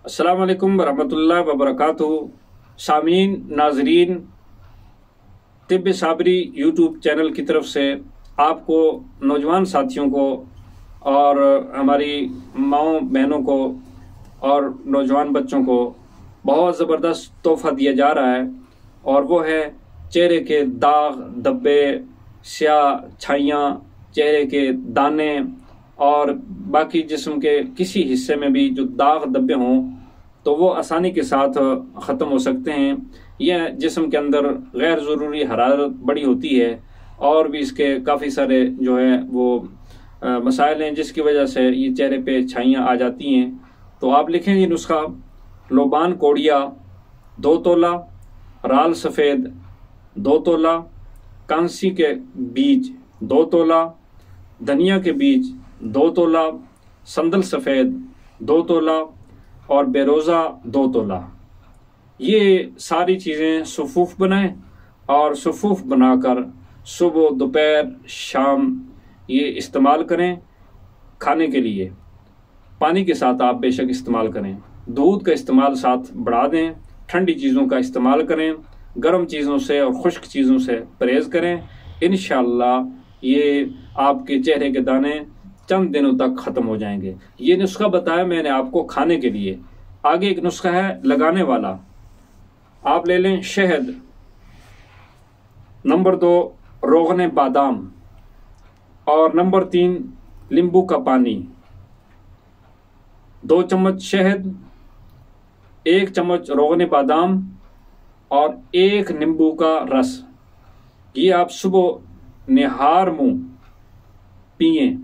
अस्सलाम वालेकुम वरहमतुल्लाहि वबरकातुहू। सामीन नाजरीन, तिब साबरी यूट्यूब चैनल की तरफ से आपको, नौजवान साथियों को और हमारी माओ बहनों को और नौजवान बच्चों को बहुत ज़बरदस्त तोहफ़ा दिया जा रहा है, और वो है चेहरे के दाग धब्बे, स्याह छाइयाँ, चेहरे के दाने और बाकी जिस्म के किसी हिस्से में भी जो दाग धब्बे हों तो वो आसानी के साथ ख़त्म हो सकते हैं। यह जिस्म के अंदर गैर ज़रूरी हरारत बड़ी होती है और भी इसके काफ़ी सारे जो है वो मसाइल हैं जिसकी वजह से ये चेहरे पे छाइयाँ आ जाती हैं। तो आप लिखें ये नुस्खा: लोबान कोड़िया 2 तोला, राल सफ़ेद 2 तोला, कांसी के बीज 2 तोला, धनिया के बीज 2 तोला, संदल सफ़ेद 2 तोला और बेरोज़ा 2 तोला। ये सारी चीज़ें सुफूफ बनाएं और सुफूफ बनाकर सुबह दोपहर शाम ये इस्तेमाल करें। खाने के लिए पानी के साथ आप बेशक इस्तेमाल करें, दूध का इस्तेमाल साथ बढ़ा दें, ठंडी चीज़ों का इस्तेमाल करें, गर्म चीज़ों से और खुश्क चीज़ों से परहेज़ करें। इंशाअल्लाह ये आपके चेहरे के दाने चंद दिनों तक ख़त्म हो जाएंगे। ये नुस्खा बताया मैंने आपको खाने के लिए। आगे एक नुस्खा है लगाने वाला। आप ले लें शहद, नंबर 2 रोगने बादाम और नंबर 3 नींबू का पानी। 2 चम्मच शहद, 1 चम्मच रोगने बादाम और 1 नींबू का रस। ये आप सुबह निहार मुंह पिएं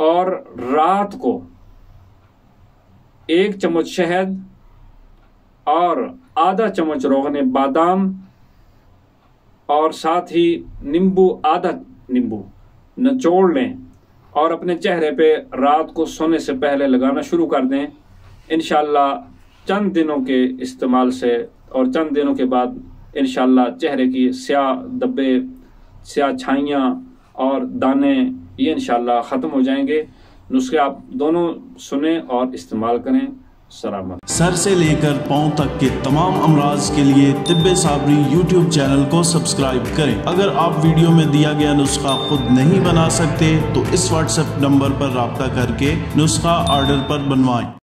और रात को 1 चम्मच शहद और आधा चम्मच रोगने बादाम और साथ ही नींबू, आधा नींबू निचोड़ लें और अपने चेहरे पे रात को सोने से पहले लगाना शुरू कर दें। इंशाअल्लाह चंद दिनों के इस्तेमाल से और चंद दिनों के बाद इंशाअल्लाह चेहरे की स्याह धब्बे, स्याह छाइयाँ और दाने ये इंशाअल्लाह ख़त्म हो जाएंगे। नुस्खे आप दोनों सुने और इस्तेमाल करें। सलामत। सर से लेकर पांव तक के तमाम अमराज के लिए तिब्बे साबरी यूट्यूब चैनल को सब्सक्राइब करें। अगर आप वीडियो में दिया गया नुस्खा खुद नहीं बना सकते तो इस व्हाट्सएप नंबर पर राब्ता करके नुस्खा ऑर्डर पर बनवाएं।